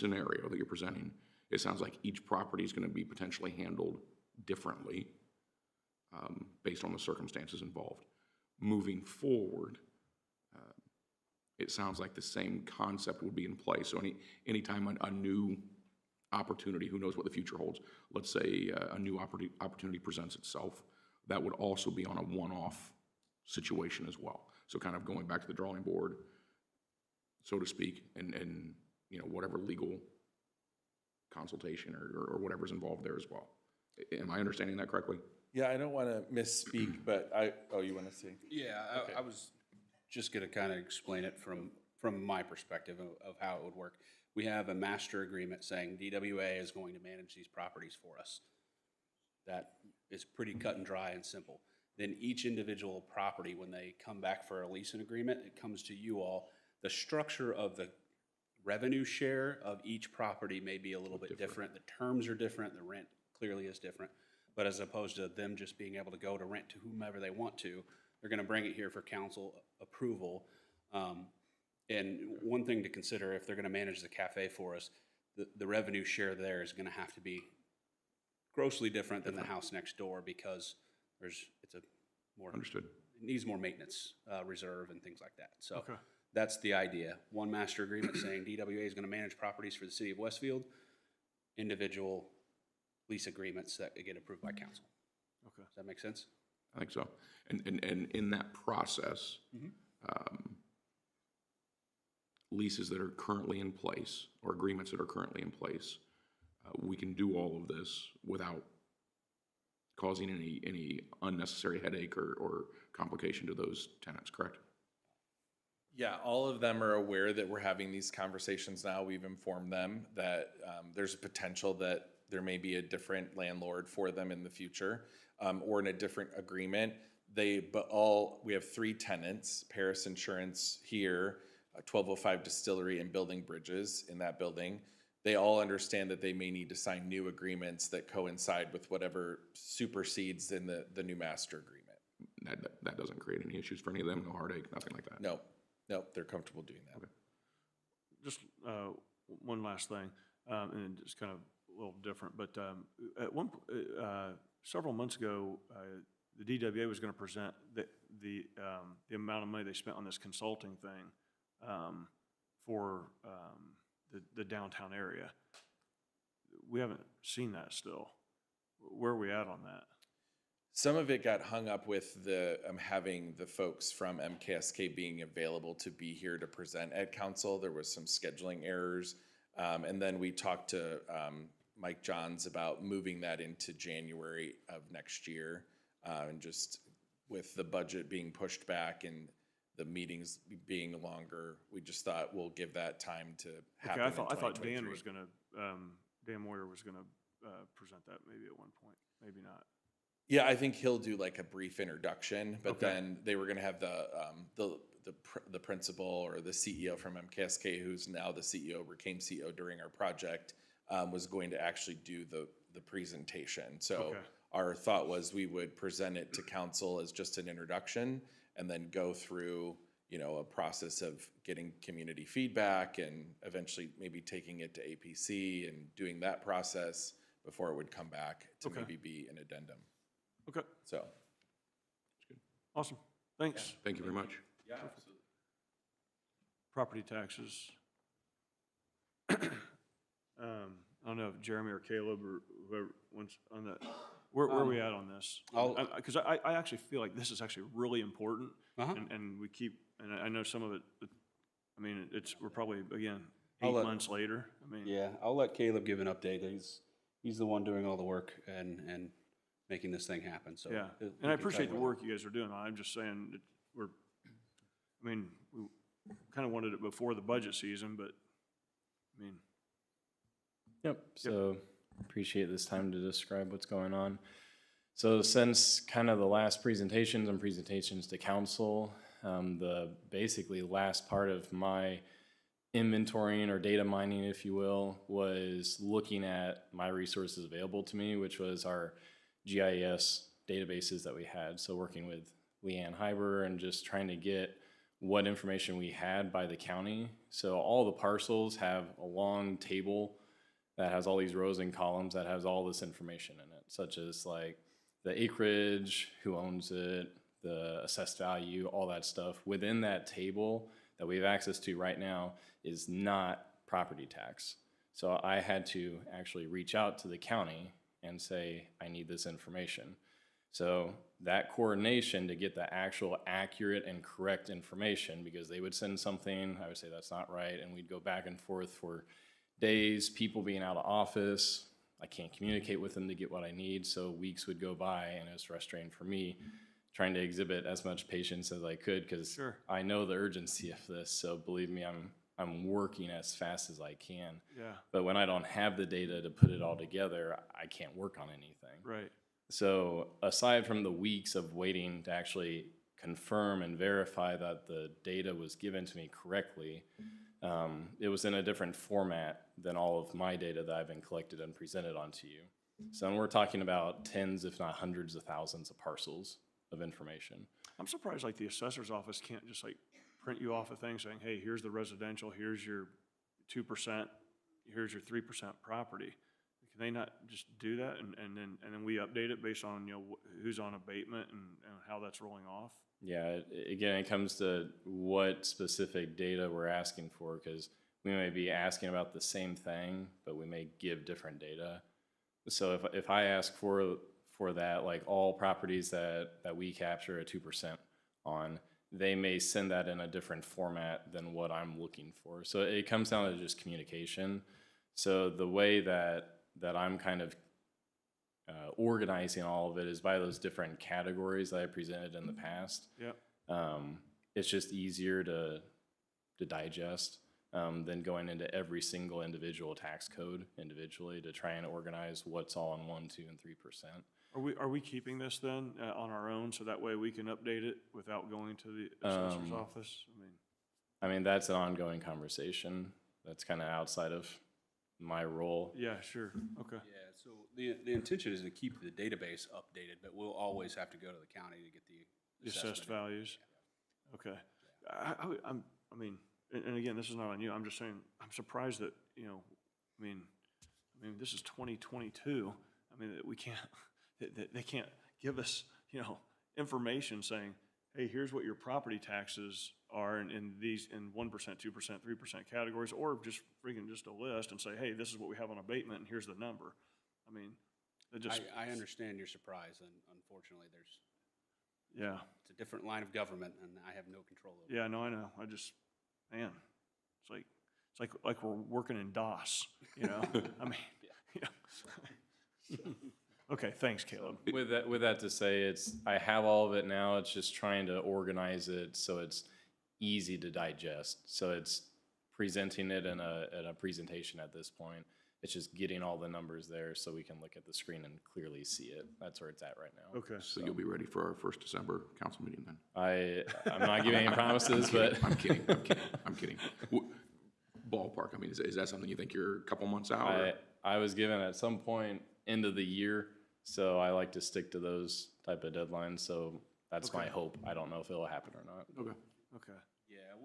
scenario that you're presenting, it sounds like each property is going to be potentially handled differently based on the circumstances involved. Moving forward, it sounds like the same concept would be in place. So anytime a new opportunity, who knows what the future holds, let's say a new opportunity presents itself, that would also be on a one-off situation as well. So kind of going back to the drawing board, so to speak, and you know, whatever legal consultation or whatever's involved there as well. Am I understanding that correctly? Yeah, I don't want to misspeak, but you want to see? Yeah, Okay. I was just going to kind of explain it from my perspective of how it would work. We have a master agreement saying DWA is going to manage these properties for us. That is pretty cut and dry and simple. Then each individual property, when they come back for a leasing agreement, it comes to you all. The structure of the revenue share of each property may be a little bit different. The terms are different. The rent clearly is different. But as opposed to them just being able to go to rent to whomever they want to, they're going to bring it here for council approval. And one thing to consider, if they're going to manage the cafe for us, the revenue share there is going to have to be grossly different than the house next door because it's a more Understood. It needs more maintenance reserve and things like that. So Okay. that's the idea. One master agreement saying DWA is going to manage properties for the city of Westfield. Individual lease agreements that get approved by council. Okay. Does that make sense? I think so. And in that process, leases that are currently in place or agreements that are currently in place, we can do all of this without causing any unnecessary headache or complication to those tenants, correct? Yeah, all of them are aware that we're having these conversations now. We've informed them that there's a potential that there may be a different landlord for them in the future, or in a different agreement. We have 3 tenants, Paris Insurance here, 1205 Distillery, and Building Bridges in that building. They all understand that they may need to sign new agreements that coincide with whatever supersedes in the new master agreement. That doesn't create any issues for any of them, no heartache, nothing like that? No, they're comfortable doing that. Okay. Just one last thing, and it's kind of a little different, but several months ago, the DWA was going to present the amount of money they spent on this consulting thing for the downtown area. We haven't seen that still. Where are we at on that? Some of it got hung up with the having the folks from MKSK being available to be here to present at council. There was some scheduling errors. And then we talked to Mike Johns about moving that into January of next year. And just with the budget being pushed back and the meetings being longer, we just thought we'll give that time to happen. Okay, I thought Dan was going to, Dan Moyer was going to present that maybe at one point, maybe not. Yeah, I think he'll do like a brief introduction, but Okay. then they were going to have the principal or the CEO from MKSK, who's now the CEO, became CEO during our project, was going to actually do the presentation. So Okay. our thought was we would present it to council as just an introduction, and then go through, a process of getting community feedback and eventually maybe taking it to APC and doing that process before it would come back to Okay. maybe be an addendum. Okay, So. awesome. Thanks. Thank you very much. Yeah, absolutely. Property taxes. I don't know if Jeremy or Caleb or whoever wants on that. Where are we at on this? Because I actually feel like this is actually really important, Uh-huh. and we keep, and I know some of it, I mean, we're probably, again, I'll 8 let- months later. I mean, Yeah, I'll let Caleb give an update. He's the one doing all the work and making this thing happen, so. yeah. he And I can tell appreciate the you work you guys are doing. I'm just saying that we kind of wanted it before the budget season, but, I mean, Yep, so appreciate this time to describe what's going on. So since kind of the last presentations and presentations to council, the basically last part of my inventorying or data mining, if you will, was looking at my resources available to me, which was our GIS databases that we had. So working with Leanne Hyber and just trying to get what information we had by the county. So all the parcels have a long table that has all these rows and columns that has all this information in it, such as like the acreage, who owns it, the assessed value, all that stuff. Within that table that we have access to right now is not property tax. So I had to actually reach out to the county and say, I need this information. So that coordination to get the actual accurate and correct information, because they would send something, I would say that's not right, and we'd go back and forth for days, people being out of office. I can't communicate with them to get what I need, so weeks would go by, and it was frustrating for me trying to exhibit as much patience as I could, because Sure. I know the urgency of this, so believe me, I'm working as fast as I can. yeah, But when I don't have the data to put it all together, I can't work on anything. right. So aside from the weeks of waiting to actually confirm and verify that the data was given to me correctly, it was in a different format than all of my data that I've been collected and presented onto you. So we're talking about tens, if not hundreds of thousands of parcels of information. I'm surprised like the assessor's office can't just like print you off a thing saying, hey, here's the residential, here's your 2%, here's your 3% property. Can they not just do that and then we update it based on, who's on abatement and how that's rolling off? Yeah, again, it comes to what specific data we're asking for, because we may be asking about the same thing, but we may give different data. So if I ask for that, like all properties that we capture at 2% on, they may send that in a different format than what I'm looking for. So it comes down to just communication. So the way that I'm kind of organizing all of it is by those different categories that I presented in the past. Yep. It's just easier to digest than going into every single individual tax code individually to try and organize what's all in 1%, 2%, and 3%. Are we keeping this then on our own so that way we can update it without going to the assessor's office? I mean, that's an ongoing conversation. That's kind of outside of my role. Yeah, sure. Okay. Yeah, so the intention is to keep the database updated, but we'll always have to go to the county to get the The assessed assessment. values? Okay. I mean, and again, this is not on you, I'm just saying, I'm surprised that, I mean, this is 2022. I mean, that we can't, that they can't give us, information saying, hey, here's what your property taxes are in these, in 1%, 2%, 3% categories, or just freaking just a list and say, hey, this is what we have on abatement and here's the number. I mean, it just. I understand your surprise, and unfortunately, Yeah. it's a different line of government, and I have no control over it. Yeah, no, I know. Man, it's like we're working in DOS, I mean, Okay, thanks, Caleb. With that to say, I have all of it now. It's just trying to organize it so it's easy to digest. So it's presenting it in a presentation at this point. It's just getting all the numbers there so we can look at the screen and clearly see it. That's where it's at right now. Okay. So you'll be ready for our first December council meeting then? I'm not giving any promises, but I'm kidding. Ballpark, I mean, is that something you think you're a couple months out? Or? I was given at some point end of the year, so I like to stick to those type of deadlines. So that's my hope. I don't know if it'll happen or not. Okay. Yeah,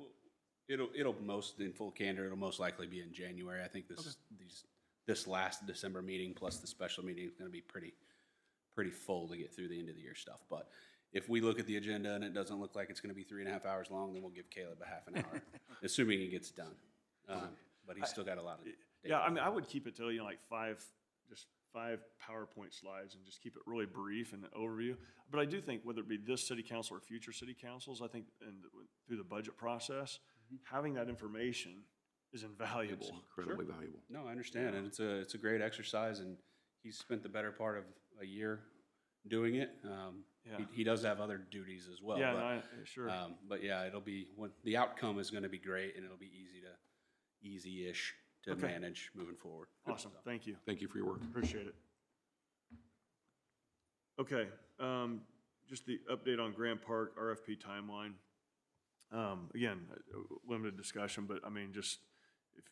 it'll most, in full candor, it'll most likely be in January. I think this last December meeting plus the special meeting is gonna be pretty full to get through the end of the year stuff. But if we look at the agenda and it doesn't look like it's gonna be 3.5 hours long, then we'll give Caleb a half an hour, assuming he gets done. But he's still got a lot of. Yeah, I mean, I would keep it to, like five PowerPoint slides and just keep it really brief and an overview. But I do think whether it be this city council or future city councils, I think through the budget process, having that information is invaluable. It's incredibly valuable. No, I understand, and it's a great exercise, and he's spent the better part of a year doing it. He does have other duties as well. Yeah, but, sure. But yeah, the outcome is gonna be great, and it'll be easy-ish to manage moving forward. Awesome, thank you. Thank you for your work. Appreciate it. Okay, just the update on Grant Park RFP timeline. Again, limited discussion, but I mean, just if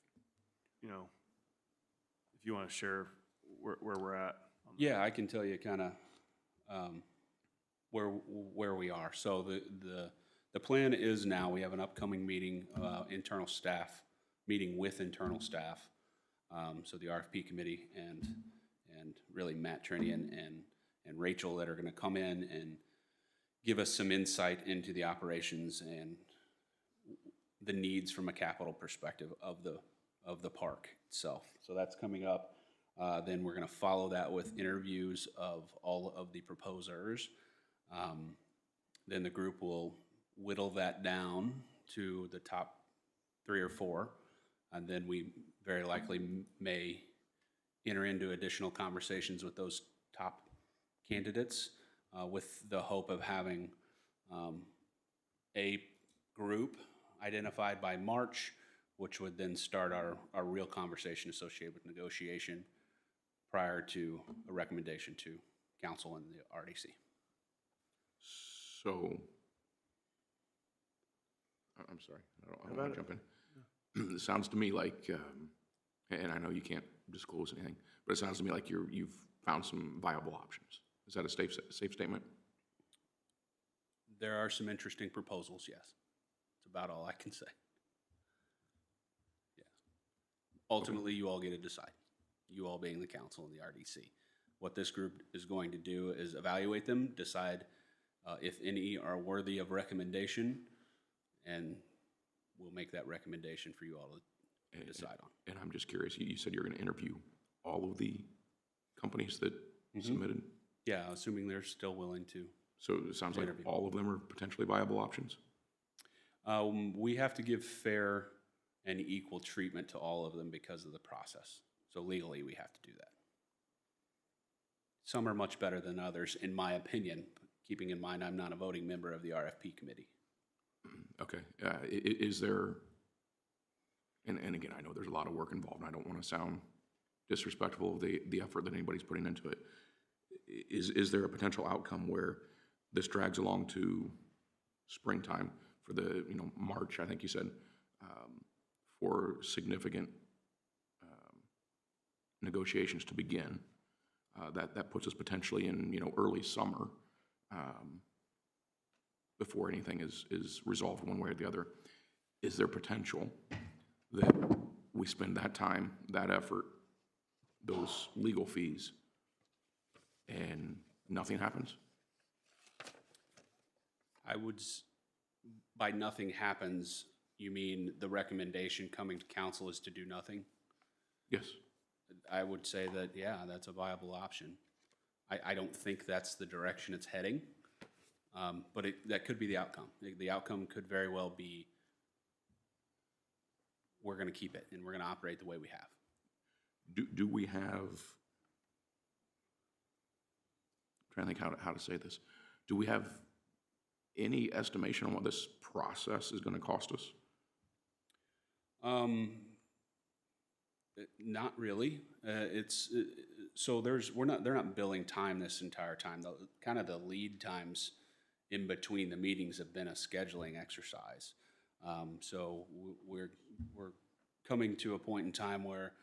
you want to share where we're at. Yeah, I can tell you kind of where we are. So the plan is now we have an upcoming meeting, internal staff meeting with internal staff. So the RFP committee and really Matt Trinian and Rachel that are going to come in and give us some insight into the operations and the needs from a capital perspective of the park itself. So that's coming up. Then we're going to follow that with interviews of all of the proposers. Then the group will whittle that down to the top 3 or 4, and then we very likely may enter into additional conversations with those top candidates with the hope of having a group identified by March, which would then start our real conversation associated with negotiation prior to a recommendation to council and the RDC. So, I'm sorry, I don't want to jump in. It sounds to me like, and I know you can't disclose anything, but it sounds to me like you've found some viable options. Is that a safe statement? There are some interesting proposals, yes. It's about all I can say. Yeah. Ultimately, you all get to decide. You all being the council and the RDC. What this group is going to do is evaluate them, decide if any are worthy of recommendation, and we'll make that recommendation for you all to decide on. And I'm just curious, you said you're going to interview all of the companies that submitted? Yeah, assuming they're still willing to. So it sounds like all of them are potentially viable options? We have to give fair and equal treatment to all of them because of the process. So legally, we have to do that. Some are much better than others, in my opinion, keeping in mind I'm not a voting member of the RFP committee. Okay. Is there, and again, I know there's a lot of work involved, and I don't want to sound disrespectful of the effort that anybody's putting into it. Is there a potential outcome where this drags along to springtime for the, March, I think you said, for significant negotiations to begin? That puts us potentially in, early summer before anything is resolved one way or the other. is there potential that we spend that time, that effort, those legal fees, and nothing happens? By nothing happens, you mean the recommendation coming to council is to do nothing? Yes. I would say that, yeah, that's a viable option. I don't think that's the direction it's heading, but that could be the outcome. The outcome could very well be, we're gonna keep it and we're gonna operate the way we have. Do we have, I'm trying to think how to say this. Do we have any estimation on what this process is gonna cost us? Not really. So they're not billing time this entire time. Kind of the lead times in between the meetings have been a scheduling exercise. So we're coming to a point in time where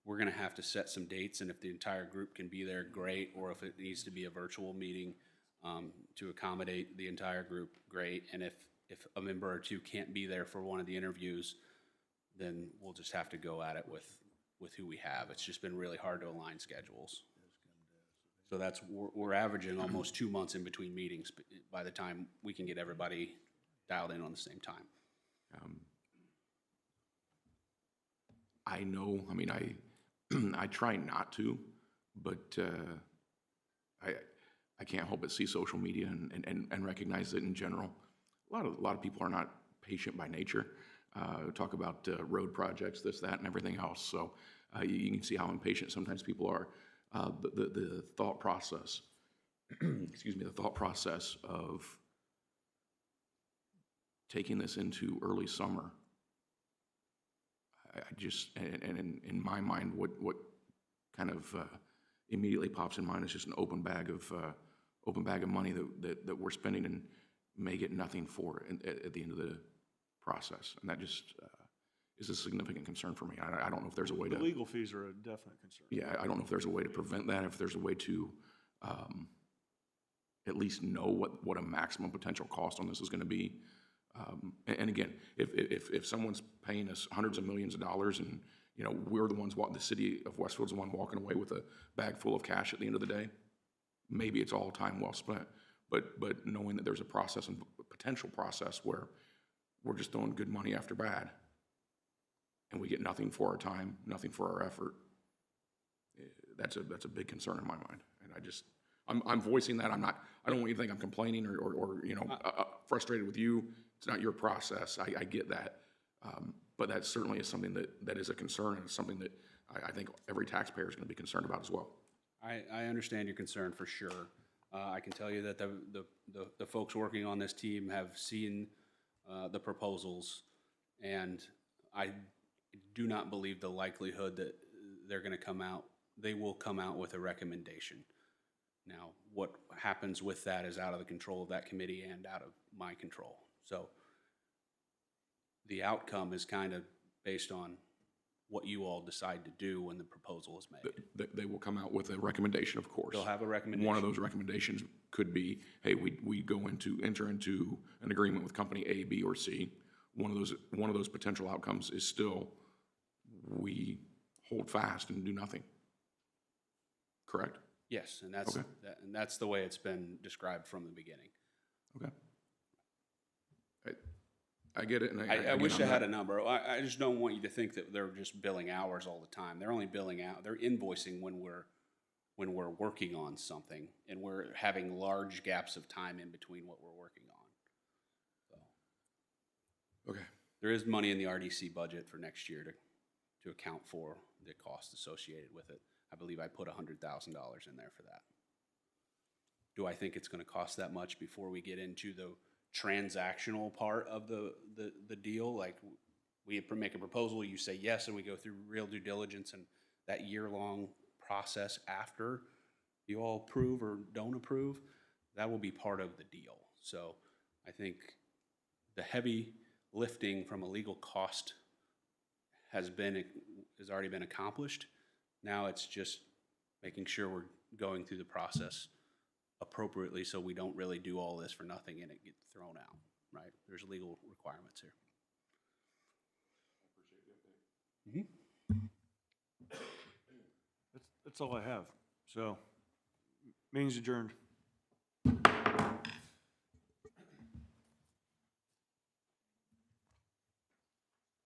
we're gonna have to set some dates, and if the entire group can be there, great, or if it needs to be a virtual meeting to accommodate the entire group, great. And if a member or two can't be there for one of the interviews, then we'll just have to go at it with who we have. It's just been really hard to align schedules. So we're averaging almost 2 months in between meetings by the time we can get everybody dialed in on the same time. I know, I mean, I try not to, but I can't help but see social media and recognize that in general, a lot of people are not patient by nature. Talk about road projects, this, that, and everything else. So you can see how impatient sometimes people are. The thought process, excuse me, the thought process of taking this into early summer, I just, and in my mind, what kind of immediately pops in mind is just an open bag of money that we're spending and may get nothing for at the end of the process. And that just is a significant concern for me. I don't know if there's a way to... The legal fees are a definite concern. Yeah, I don't know if there's a way to prevent that, if there's a way to at least know what a maximum potential cost on this is going to be. And again, if someone's paying us hundreds of millions of dollars and, you know, we're the ones, the city of Westfield's the one walking away with a bag full of cash at the end of the day, maybe it's all time well spent. But knowing that there's a process and potential process where we're just throwing good money after bad and we get nothing for our time, nothing for our effort, that's a big concern in my mind. And I'm voicing that. I don't want you to think I'm complaining or you know, frustrated with you. It's not your process. I get that. But that certainly is something that is a concern, and it's something that I think every taxpayer is going to be concerned about as well. I understand your concern for sure. I can tell you that the folks working on this team have seen the proposals, and I do not believe the likelihood that they will come out with a recommendation. Now, what happens with that is out of the control of that committee and out of my control. So the outcome is kind of based on what you all decide to do when the proposal is made. They will come out with a recommendation, of course. They'll have a recommendation. One of those recommendations could be, hey, we enter into an agreement with company A, B, or C. One of those potential outcomes is still we hold fast and do nothing. Correct? Yes, and that's Okay. that's the way it's been described from the beginning. Okay. I get it, and I wish I had a number. I just don't want you to think that they're just billing hours all the time. They're only billing out. They're invoicing when we're working on something, and we're having large gaps of time in between what we're working on. So, Okay. there is money in the RDC budget for next year to account for the cost associated with it. I believe I put $100,000 in there for that. Do I think it's going to cost that much before we get into the transactional part of the deal? Like, we make a proposal, you say yes, and we go through real due diligence and that year-long process after you all approve or don't approve, that will be part of the deal. So I think the heavy lifting from a legal cost has already been accomplished. Now it's just making sure we're going through the process appropriately so we don't really do all this for nothing and it gets thrown out, right? There's legal requirements here. That's all I have. So, meeting's adjourned.